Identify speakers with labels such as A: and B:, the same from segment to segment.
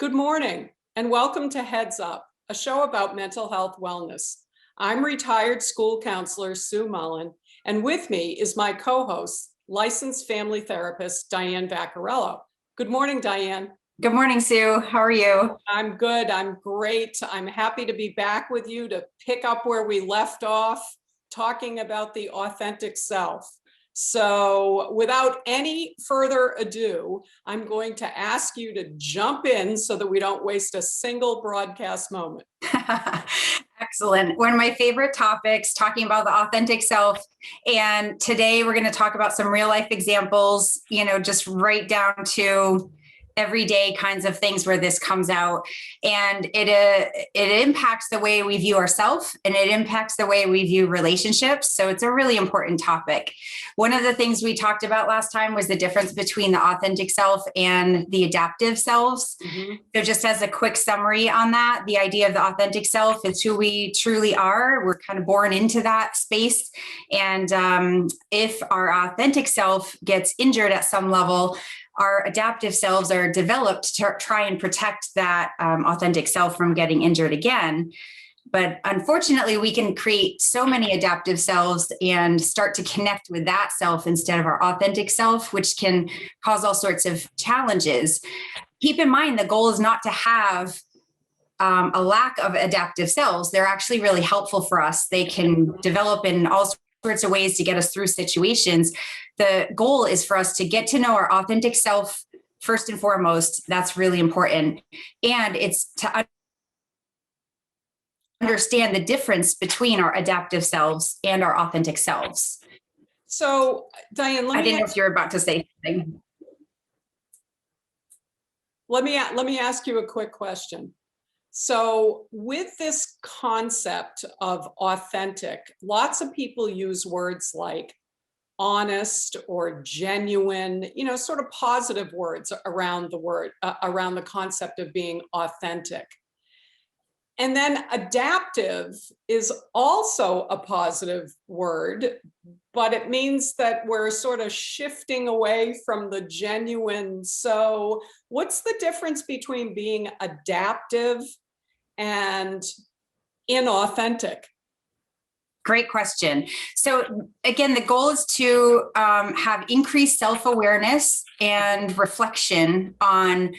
A: Good morning, and welcome to Heads Up, a show about mental health wellness. I'm retired school counselor Sue Mullen, and with me is my co-host, licensed family therapist Diane Vaccarello. Good morning, Diane.
B: Good morning, Sue. How are you?
A: I'm good. I'm great. I'm happy to be back with you to pick up where we left off, talking about the authentic self. So without any further ado, I'm going to ask you to jump in so that we don't waste a single broadcast moment.
B: Excellent. One of my favorite topics, talking about the authentic self. And today we're going to talk about some real life examples, just right down to everyday kinds of things where this comes out, and it impacts the way we view ourselves, and it impacts the way we view relationships. So it's a really important topic. One of the things we talked about last time was the difference between the authentic self and the adaptive selves. Mm-hmm. So just as a quick summary on that, the idea of the authentic self is who we truly are. We're kind of born into that space. And if our authentic self gets injured at some level, our adaptive selves are developed to try and protect that authentic self from getting injured again. But unfortunately, we can create so many adaptive selves and start to connect with that self instead of our authentic self, which can cause all sorts of challenges. Keep in mind, the goal is not to have a lack of adaptive selves. They're actually really helpful for us. They can develop in all sorts of ways to get us through situations. The goal is for us to get to know our authentic self first and foremost. That's really important. And it's to understand the difference between our adaptive selves and our authentic selves.
A: So, Diane,
B: I didn't know if you were about to say something.
A: Let me ask you a quick question. So with this concept of authentic, lots of people use words like honest or genuine, sort of positive words around around the concept of being authentic. And then adaptive is also a positive word, but it means that we're sort of shifting away from the genuine. So what's the difference between being adaptive and inauthentic?
B: Great question. So again, the goal is to have increased self-awareness and reflection on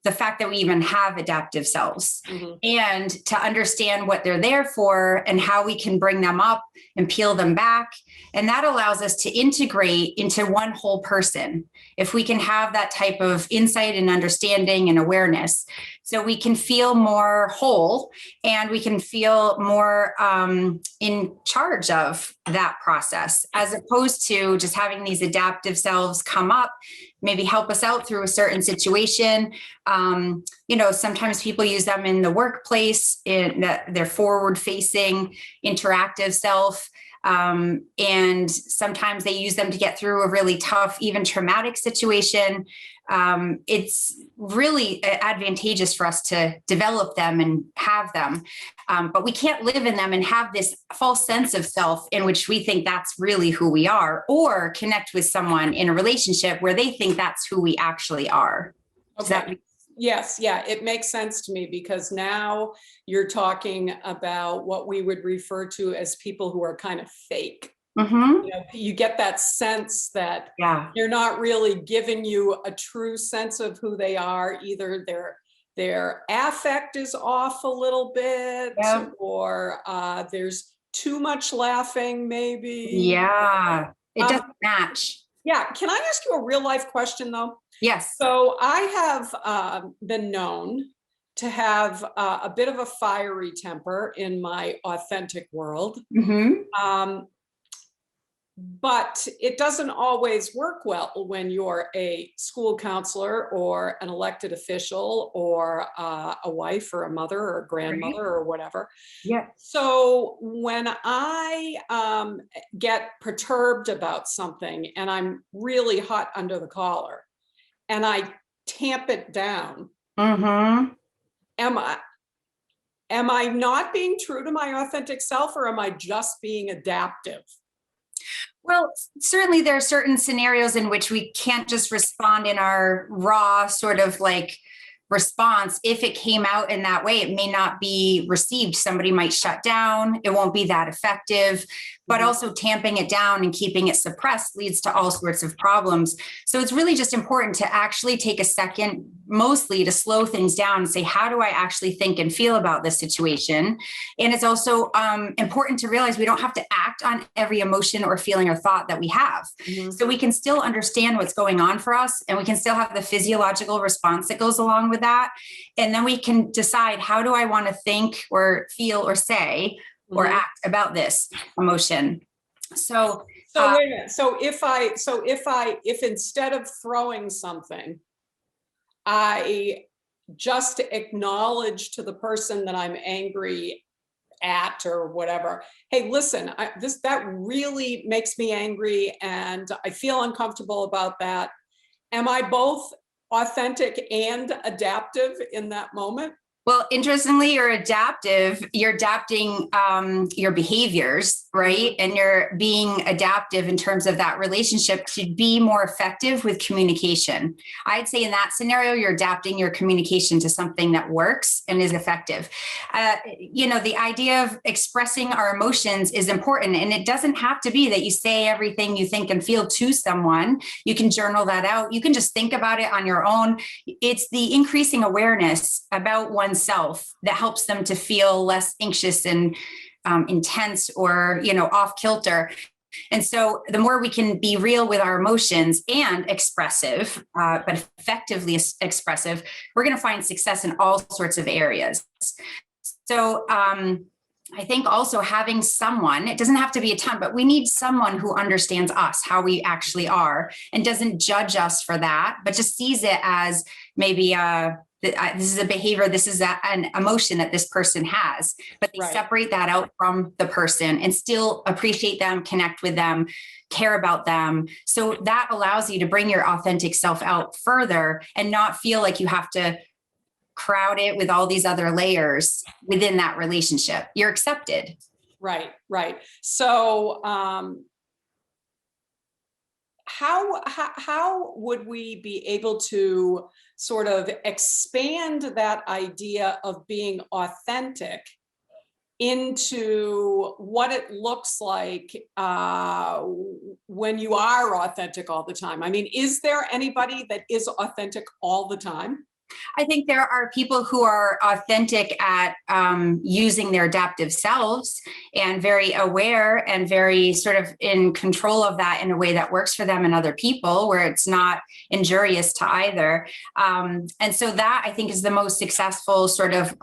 B: the fact that we even have adaptive selves, mm-hmm. and to understand what they're there for and how we can bring them up and peel them back. And that allows us to integrate into one whole person. If we can have that type of insight and understanding and awareness, so we can feel more whole and we can feel more in charge of that process, as opposed to just having these adaptive selves come up, maybe help us out through a certain situation. Sometimes people use them in the workplace, in their forward-facing, interactive self. And sometimes they use them to get through a really tough, even traumatic situation. It's really advantageous for us to develop them and have them. But we can't live in them and have this false sense of self in which we think that's really who we are, or connect with someone in a relationship where they think that's who we actually are.
A: Okay. Yes. Yeah. It makes sense to me, because now you're talking about what we would refer to as people who are kind of fake. Mm-hmm. You get that sense that they're not really giving you a true sense of who they are. Either their affect is off a little bit, or there's too much laughing, maybe.
B: Yeah, it doesn't match.
A: Yeah. Can I ask you a real life question, though?
B: Yes.
A: So I have been known to have a bit of a fiery temper in my authentic world. Mm-hmm. But it doesn't always work well when you're a school counselor or an elected official or a wife or a mother or a grandmother, right, or whatever.
B: Yeah.
A: So when I get perturbed about something and I'm really hot under the collar and I tamp it down, mm-hmm. am I not being true to my authentic self, or am I just being adaptive?
B: Well, certainly there are certain scenarios in which we can't just respond in our raw sort of like response, if it came out in that way, it may not be received. Somebody might shut down. It won't be that effective, but also tamping it down and keeping it suppressed leads to all sorts of problems. So it's really just important to actually take a second, mostly to slow things down and say, how do I actually think and feel about this situation? And it's also important to realize we don't have to act on every emotion or feeling or thought that we have. So we can still understand what's going on for us, and we can still have the physiological response that goes along with that. And then we can decide, how do I want to think or feel or say or act about this emotion? So
A: wait a minute. So if instead of throwing something, I just acknowledge to the person that I'm angry at or whatever, hey, listen, that really makes me angry and I feel uncomfortable about that. Am I both authentic and adaptive in that moment?
B: well, interestingly, you're adapting your behaviors, right? And you're being adaptive in terms of that relationship to be more effective with communication. I'd say in that scenario, you're adapting your communication to something that works and is effective. The idea of expressing our emotions is important, and it doesn't have to be that you say everything you think and feel to someone. You can journal that out. You can just think about it on your own. It's the increasing awareness about oneself that helps them to feel less anxious and intense or, off kilter. And so the more we can be real with our emotions and expressive, but effectively expressive, we're going to find success in all sorts of areas. So I think also having someone, it doesn't have to be a ton, but we need someone who understands us, how we actually are, and doesn't judge us for that, but just sees it as maybe this is a behavior, this is an emotion that this person has, but they separate that out from the person and still appreciate them, connect with them, care about them. So that allows you to bring your authentic self out further and not feel like you have to crowd it with all these other layers within that relationship. You're accepted.
A: Right. So how would we be able to sort of expand that idea of being authentic into what it looks like when you are authentic all the time? I mean, is there anybody that is authentic all the time?
B: I think there are people who are authentic at using their adaptive selves and very aware and very sort of in control of that in a way that works for them and other people, where it's not injurious to either. And so that, I think, is the most successful sort of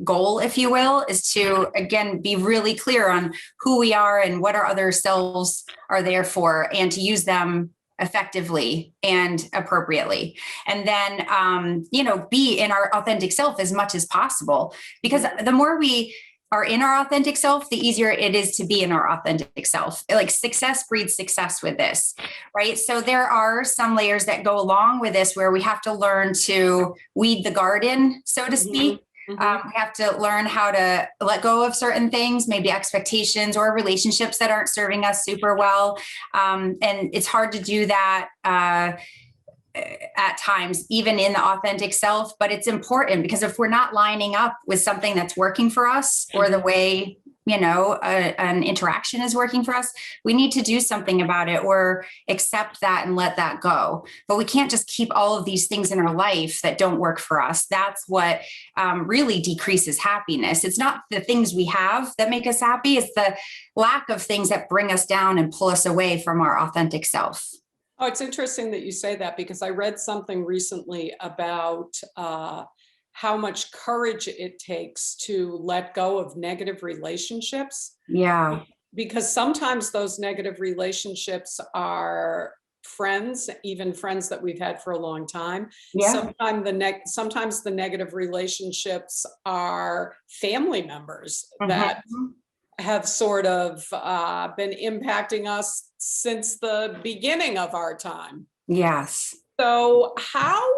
B: goal, if you will, is to, again, be really clear on who we are and what our other selves are there for, and to use them effectively and appropriately. And then, be in our authentic self as much as possible, because the more we are in our authentic self, the easier it is to be in our authentic self. Like success breeds success with this, right? So there are some layers that go along with this where we have to learn to weed the garden, so to speak. We have to learn how to let go of certain things, maybe expectations or relationships that aren't serving us super well. And it's hard to do that at times, even in the authentic self, but it's important, because if we're not lining up with something that's working for us, or the way an interaction is working for us, we need to do something about it or accept that and let that go. But we can't just keep all of these things in our life that don't work for us. That's what really decreases happiness. It's not the things we have that make us happy. It's the lack of things that bring us down and pull us away from our authentic self.
A: Oh, it's interesting that you say that, because I read something recently about how much courage it takes to let go of negative relationships.
B: Yeah.
A: Because sometimes those negative relationships are friends, even friends that we've had for a long time.
B: Yeah.
A: Sometimes the negative relationships are family members that have sort of been impacting us since the beginning of our time.
B: Yes.
A: So how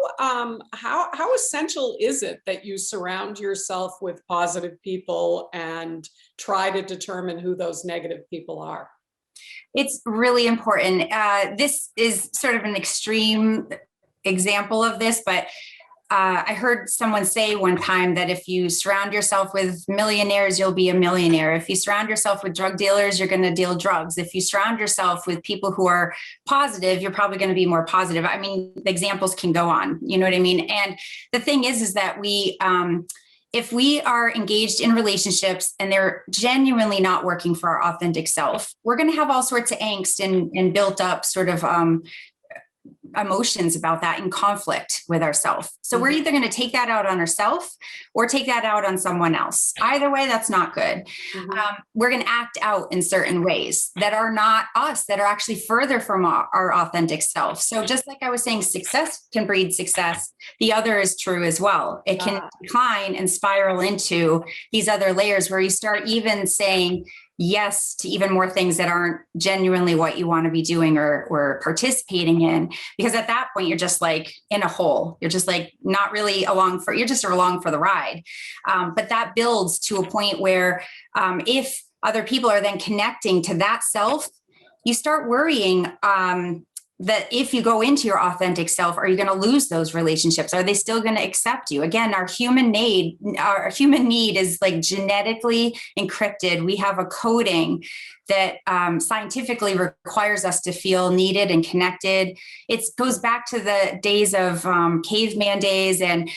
A: essential is it that you surround yourself with positive people and try to determine who those negative people are?
B: It's really important. This is sort of an extreme example of this, but I heard someone say one time that if you surround yourself with millionaires, you'll be a millionaire. If you surround yourself with drug dealers, you're going to deal drugs. If you surround yourself with people who are positive, you're probably going to be more positive. I mean, the examples can go on, you know what I mean? And the thing is that if we are engaged in relationships and they're genuinely not working for our authentic self, we're going to have all sorts of angst and built up sort of emotions about that in conflict with ourselves. So we're either going to take that out on ourselves or take that out on someone else. Either way, that's not good. We're going to act out in certain ways that are not us, that are actually further from our authentic self. So just like I was saying, success can breed success. The other is true as well. It can decline and spiral into these other layers where you start even saying yes to even more things that aren't genuinely what you want to be doing or participating in. Because at that point, you're just like in a hole. You're just like not really you're just along for the ride. But that builds to a point where if other people are then connecting to that self, you start worrying that if you go into your authentic self, are you going to lose those relationships? Are they still going to accept you? Again, our human need is like genetically encrypted. We have a coding that scientifically requires us to feel needed and connected. It goes back to the days of caveman days and,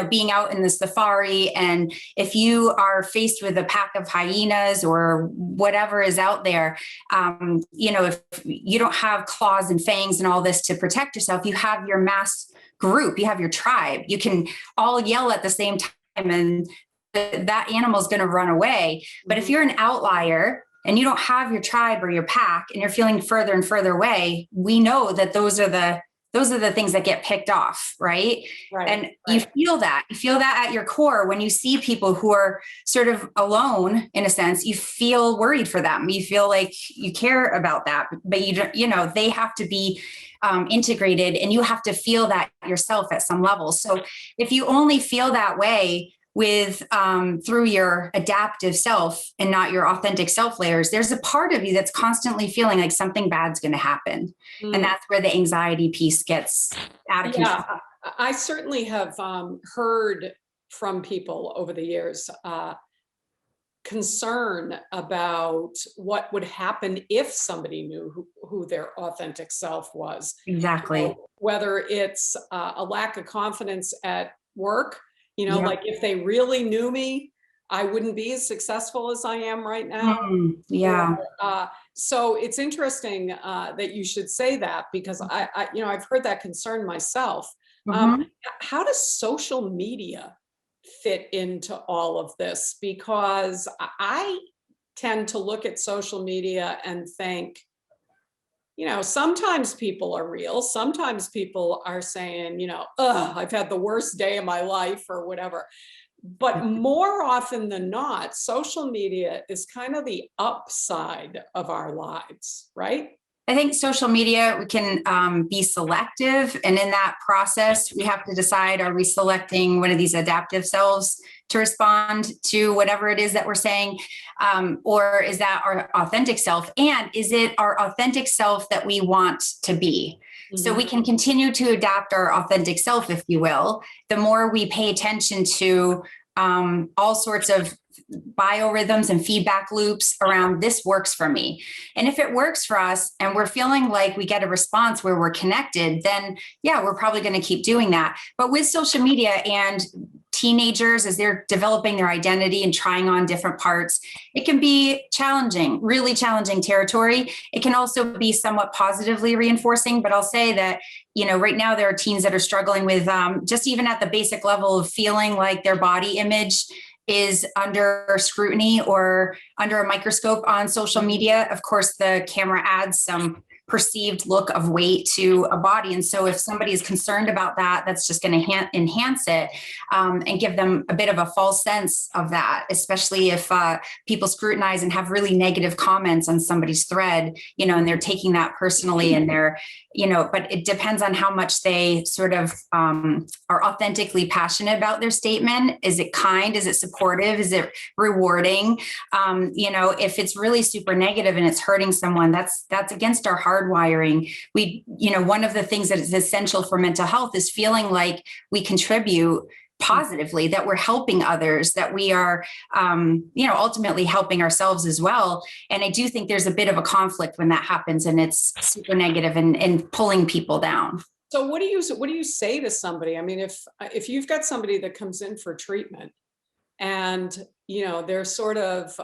B: being out in the safari. And if you are faced with a pack of hyenas or whatever is out there, if you don't have claws and fangs and all this to protect yourself, you have your mass group, you have your tribe. You can all yell at the same time and that animal is going to run away. But if you're an outlier, and you don't have your tribe or your pack and you're feeling further and further away, we know that those are the things that get picked off, right? And you feel that at your core when you see people who are sort of alone in a sense. You feel worried for them. You feel like you care about that, but they have to be integrated, and you have to feel that yourself at some level. So if you only feel that way with through your adaptive self and not your authentic self layers, there's a part of you that's constantly feeling like something bad's going to happen. And that's where the anxiety piece gets out of control.
A: Yeah, I certainly have heard from people over the years concern about what would happen if somebody knew who their authentic self was.
B: Exactly.
A: Whether it's a lack of confidence at work, like if they really knew me, I wouldn't be as successful as I am right now. So it's interesting that you should say that, because I've heard that concern myself. How does social media fit into all of this? Because I tend to look at social media and think, sometimes people are real. Sometimes people are saying, I've had the worst day of my life or whatever. But more often than not, social media is kind of the upside of our lives, right?
B: I think social media, we can be selective. And in that process, we have to decide, are we selecting one of these adaptive selves to respond to whatever it is that we're saying? Or is that our authentic self? And is it our authentic self that we want to be? So we can continue to adapt our authentic self, if you will, the more we pay attention to all sorts of biorhythms and feedback loops around this works for me. And if it works for us and we're feeling like we get a response where we're connected, then we're probably going to keep doing that. But with social media and teenagers, as they're developing their identity and trying on different parts, it can be challenging, really challenging territory. It can also be somewhat positively reinforcing, but I'll say that, right now there are teens that are struggling with just even at the basic level of feeling like their body image is under scrutiny or under a microscope on social media. Of course, the camera adds some perceived look of weight to a body. And so if somebody is concerned about that, that's just going to enhance it and give them a bit of a false sense of that, especially if people scrutinize and have really negative comments on somebody's thread, and they're taking that personally and they're, but it depends on how much they sort of are authentically passionate about their statement. Is it kind? Is it supportive? Is it rewarding? If it's really super negative and it's hurting someone, that's against our heart hardwiring. One of the things that is essential for mental health is feeling like we contribute positively, that we're helping others, that we are, ultimately helping ourselves as well. And I do think there's a bit of a conflict when that happens and it's super negative and pulling people down.
A: So what do you say to somebody? I mean, if you've got somebody that comes in for treatment and, they're sort of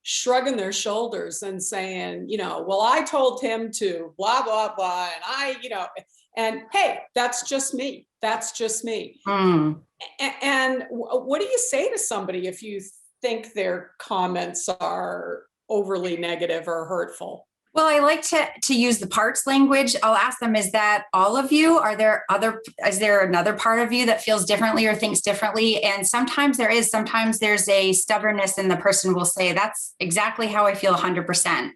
A: shrugging their shoulders and saying, well, I told him to blah, blah, blah. And hey, that's just me. That's just me. And what do you say to somebody if you think their comments are overly negative or hurtful?
B: Well, I like to use the parts language. I'll ask them, is that all of you? Is there another part of you that feels differently or thinks differently? And sometimes there's a stubbornness, and the person will say, that's exactly how I feel 100%.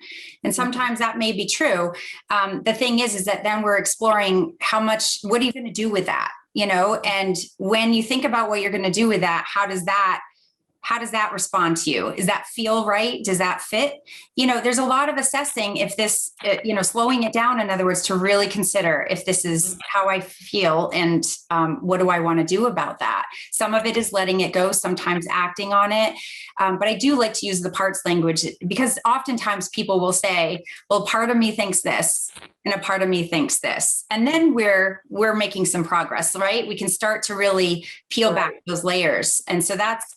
B: And sometimes that may be true. The thing is that then we're exploring what are you going to do with that? And when you think about what you're going to do with that, how does that respond to you? Does that feel right? Does that fit? There's a lot of assessing if this, slowing it down, in other words, to really consider if this is how I feel and what do I want to do about that? Some of it is letting it go, sometimes acting on it. But I do like to use the parts language because oftentimes people will say, well, part of me thinks this and a part of me thinks this. And then we're making some progress, right? We can start to really peel back those layers. And so that's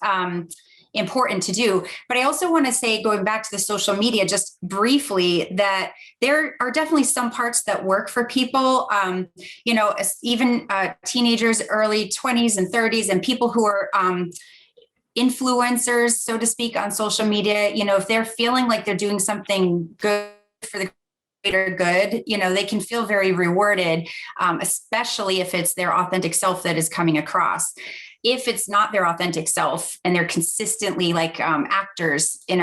B: important to do. But I also want to say, going back to the social media, just briefly, that there are definitely some parts that work for people, even teenagers, early 20s and 30s, and people who are influencers, so to speak, on social media. If they're feeling like they're doing something good for the greater good, they can feel very rewarded, especially if it's their authentic self that is coming across. If it's not their authentic self and they're consistently like actors in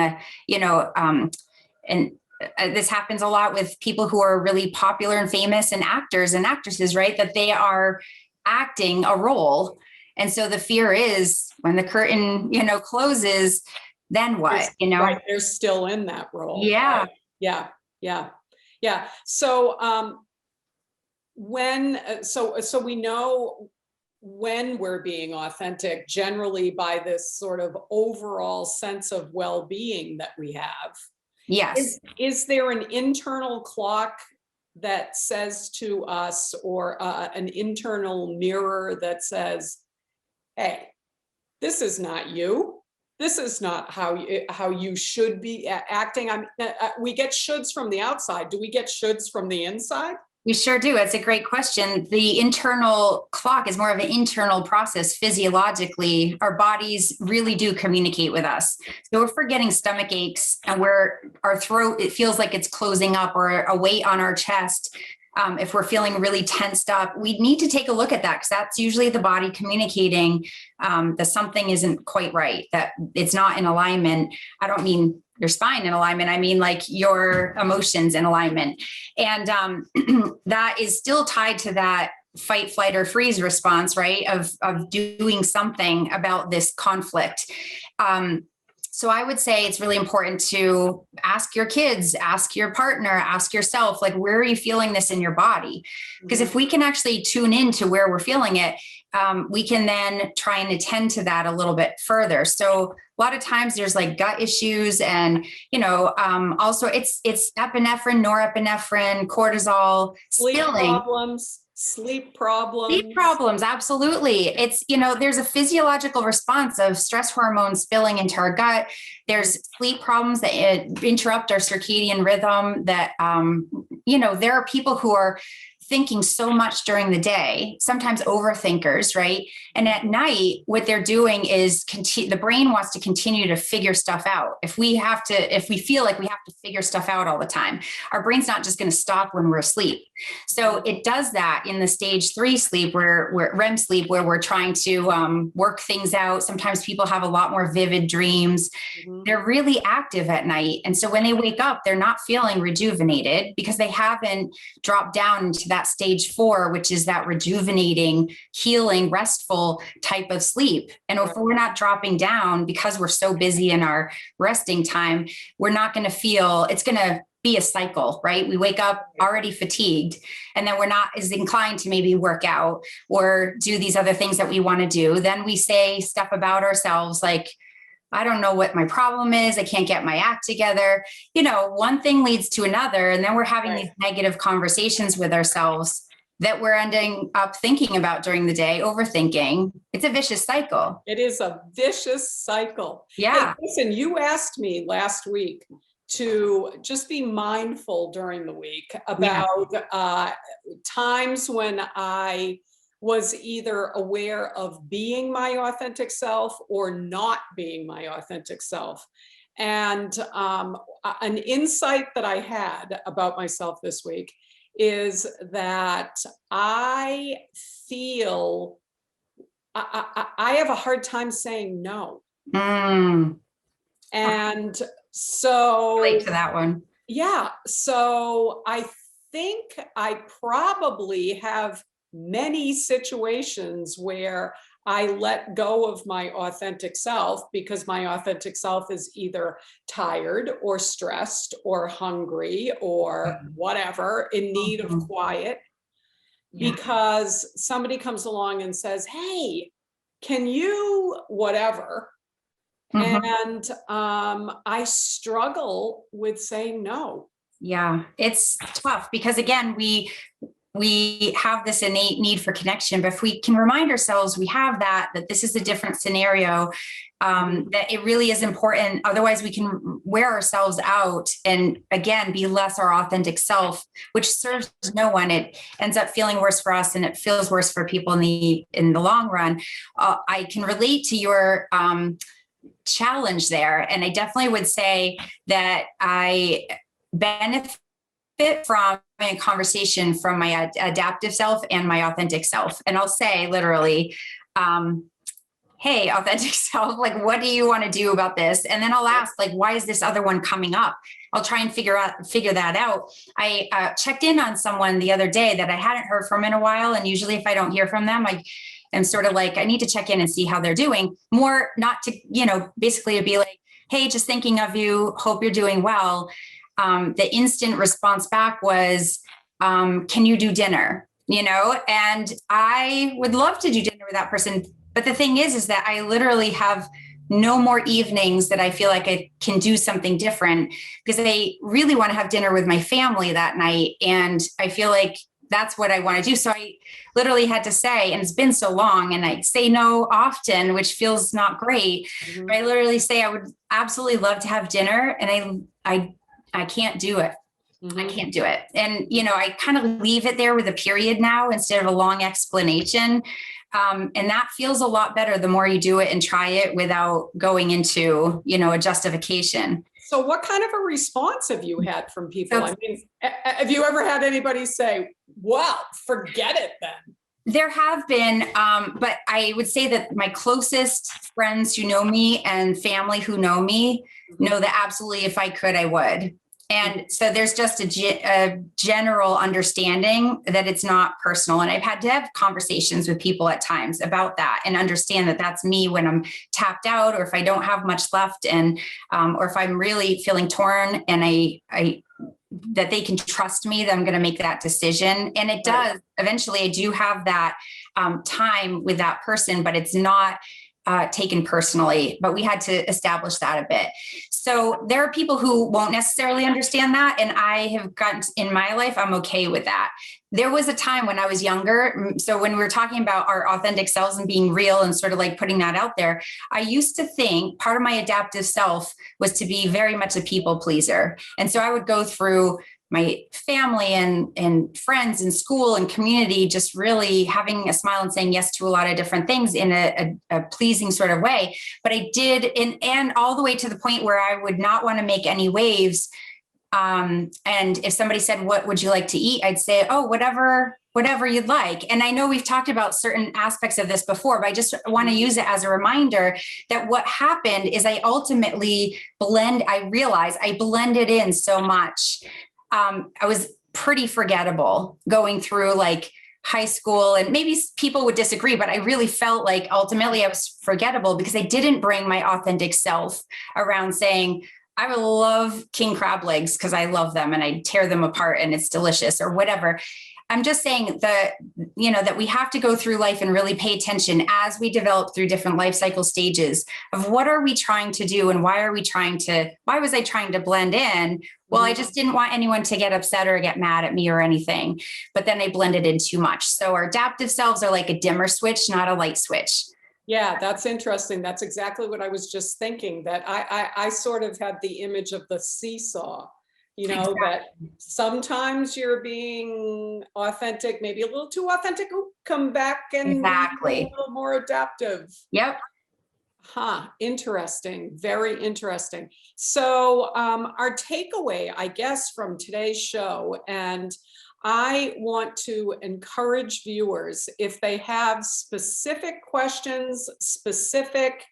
B: this happens a lot with people who are really popular and famous and actors and actresses, right? That they are acting a role. And so the fear is when the curtain, closes, then what,
A: Right, they're still in that role.
B: Yeah.
A: Right? Yeah. So so we know when we're being authentic, generally by this sort of overall sense of well-being that we have.
B: Yes.
A: Is there an internal clock that says to us, or an internal mirror that says, hey, this is not you. This is not how you should be acting. We get shoulds from the outside. Do we get shoulds from the inside?
B: We sure do. That's a great question. The internal clock is more of an internal process. Physiologically, our bodies really do communicate with us. So if we're getting stomach aches and our throat, it feels like it's closing up, or a weight on our chest, if we're feeling really tensed up, we need to take a look at that, because that's usually the body communicating that something isn't quite right, that it's not in alignment. I don't mean your spine in alignment. I mean like your emotions in alignment. And that is still tied to that fight, flight, or freeze response, right? Of doing something about this conflict. So I would say it's really important to ask your kids, ask your partner, ask yourself, like, where are you feeling this in your body? Because if we can actually tune into where we're feeling it, we can then try and attend to that a little bit further. So a lot of times there's like gut issues, and, also it's epinephrine, norepinephrine, cortisol, spilling.
A: Sleep problems.
B: Sleep problems, absolutely. It's, there's a physiological response of stress hormones spilling into our gut. There's sleep problems that interrupt our circadian rhythm, that, there are people who are thinking so much during the day, sometimes overthinkers, right? And at night, what they're doing is the brain wants to continue to figure stuff out. If we feel like we have to figure stuff out all the time, our brain's not just going to stop when we're asleep. So it does that in the stage 3 sleep, where REM sleep, where we're trying to work things out. Sometimes people have a lot more vivid dreams. They're really active at night. And so when they wake up, they're not feeling rejuvenated, because they haven't dropped down into that stage 4, which is that rejuvenating, healing, restful type of sleep. And if we're not dropping down because we're so busy in our resting time, we're not going to feel, it's going to be a cycle, right? We wake up already fatigued, and then we're not as inclined to maybe work out or do these other things that we want to do. Then we say stuff about ourselves like, I don't know what my problem is. I can't get my act together. One thing leads to another. And then we're having these negative conversations with ourselves that we're ending up thinking about during the day, overthinking. It's a vicious cycle.
A: It is a vicious cycle.
B: Yeah.
A: Hey, listen, you asked me last week to just be mindful during the week about times when I was either aware of being my authentic self or not being my authentic self. And an insight that I had about myself this week is that I feel I have a hard time saying no. And so
B: relate to that one.
A: Yeah. So I think I probably have many situations where I let go of my authentic self because my authentic self is either tired or stressed or hungry or whatever, in need of quiet, because somebody comes along and says, hey, can you whatever? And I struggle with saying no.
B: Yeah, it's tough because again, we have this innate need for connection, but if we can remind ourselves we have that this is a different scenario, that it really is important. Otherwise we can wear ourselves out and again, be less our authentic self, which serves no one. It ends up feeling worse for us and it feels worse for people in the long run. I can relate to your, challenge there. And I definitely would say that I benefit from a conversation from my adaptive self and my authentic self. And I'll say literally, hey, authentic self, like, what do you want to do about this? And then I'll ask, like, why is this other one coming up? I'll try and figure that out. I checked in on someone the other day that I hadn't heard from in a while. And usually if I don't hear from them, I'm sort of like, I need to check in and see how they're doing. More not to, basically to be like, hey, just thinking of you, hope you're doing well. The instant response back was, can you do dinner? And I would love to do dinner with that person. But the thing is that I literally have no more evenings that I feel like I can do something different because I really want to have dinner with my family that night. And I feel like that's what I want to do. So I literally had to say, and it's been so long and I say no often, which feels not great. But I literally say, I would absolutely love to have dinner. And I can't do it. I can't do it. And, I kind of leave it there with a period now instead of a long explanation. And that feels a lot better the more you do it and try it without going into, a justification.
A: So what kind of a response have you had from people? I mean, have you ever had anybody say, well, forget it then?
B: There have been, but I would say that my closest friends who know me and family who know me know that absolutely if I could, I would. And so there's just a general understanding that it's not personal. And I've had to have conversations with people at times about that and understand that that's me when I'm tapped out or if I don't have much left and, or if I'm really feeling torn and that they can trust me, that I'm going to make that decision. And it does. Eventually I do have that time with that person, but it's not taken personally, but we had to establish that a bit. So there are people who won't necessarily understand that. And I have gotten in my life, I'm okay with that. There was a time when I was younger. So when we were talking about our authentic selves and being real and sort of like putting that out there, I used to think part of my adaptive self was to be very much a people pleaser. And so I would go through my family and friends and school and community, just really having a smile and saying yes to a lot of different things in a pleasing sort of way. But I did, and all the way to the point where I would not want to make any waves. And if somebody said, what would you like to eat? I'd say, oh, whatever you'd like. And I know we've talked about certain aspects of this before, but I just want to use it as a reminder that what happened is I realized I blended in so much. I was pretty forgettable going through like high school, and maybe people would disagree, but I really felt like ultimately I was forgettable because I didn't bring my authentic self around saying, I would love king crab legs because I love them and I tear them apart and it's delicious or whatever. I'm just saying that, that we have to go through life and really pay attention as we develop through different life cycle stages of what are we trying to do and why was I trying to blend in? Well, I just didn't want anyone to get upset or get mad at me or anything, but then I blended in too much. So our adaptive selves are like a dimmer switch, not a light switch.
A: Yeah, that's interesting. That's exactly what I was just thinking, that I sort of had the image of the seesaw,
B: Exactly.
A: that sometimes you're being authentic, maybe a little too authentic, come back and be
B: Exactly.
A: a little more adaptive.
B: Yep.
A: Huh, interesting, very interesting. So our takeaway, I guess, from today's show, and I want to encourage viewers, if they have specific questions, specific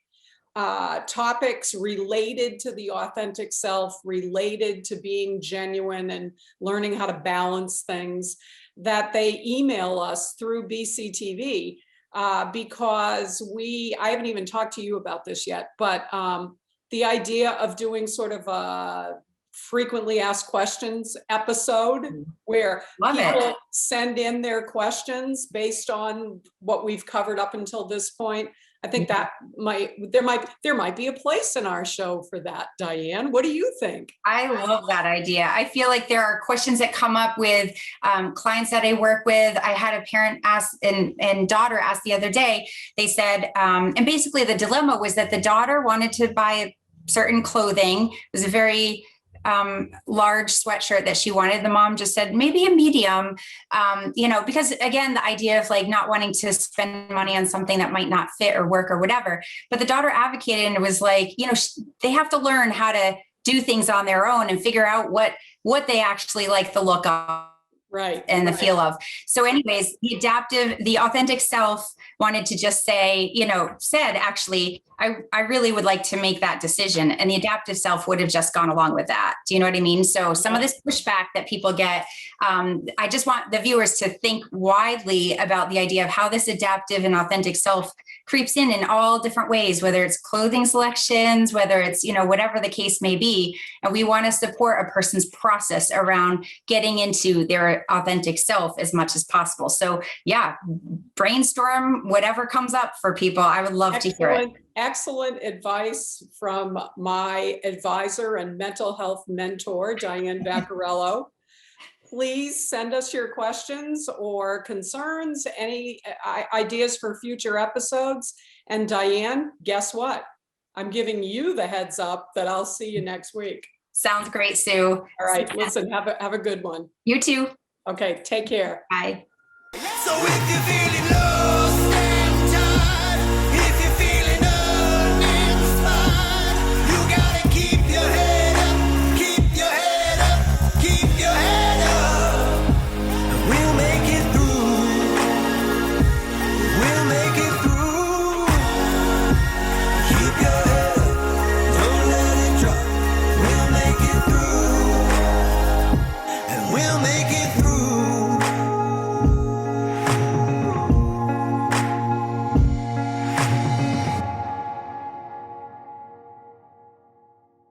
A: topics related to the authentic self, related to being genuine and learning how to balance things, that they email us through BCTV. Because I haven't even talked to you about this yet, but the idea of doing sort of a frequently asked questions episode where people send in their questions based on what we've covered up until this point. I think that there might be a place in our show for that. Diane, what do you think?
B: I love that idea. I feel like there are questions that come up with clients that I work with. I had a parent ask and daughter ask the other day, they said, and basically the dilemma was that the daughter wanted to buy certain clothing. It was a very large sweatshirt that she wanted. The mom just said, maybe a medium, because again, the idea of like not wanting to spend money on something that might not fit or work or whatever. But the daughter advocated and it was like, they have to learn how to do things on their own and figure out what they actually like the look of.
A: Right.
B: And the feel of. So anyways, the authentic self wanted to just say, said, actually, I really would like to make that decision. And the adaptive self would have just gone along with that. Do you know what I mean? So some of this pushback that people get, I just want the viewers to think widely about the idea of how this adaptive and authentic self creeps in all different ways, whether it's clothing selections, whether it's, whatever the case may be. And we want to support a person's process around getting into their authentic self as much as possible. So yeah, brainstorm whatever comes up for people. I would love to hear it.
A: Excellent advice from my advisor and mental health mentor, Diane Vaccarello. Please send us your questions or concerns, any ideas for future episodes. And Diane, guess what? I'm giving you the heads up that I'll see you next week.
B: Sounds great, Sue.
A: All right, listen, have a good one.
B: You too.
A: Okay, take care.
B: Bye.
C: So if you're feeling low,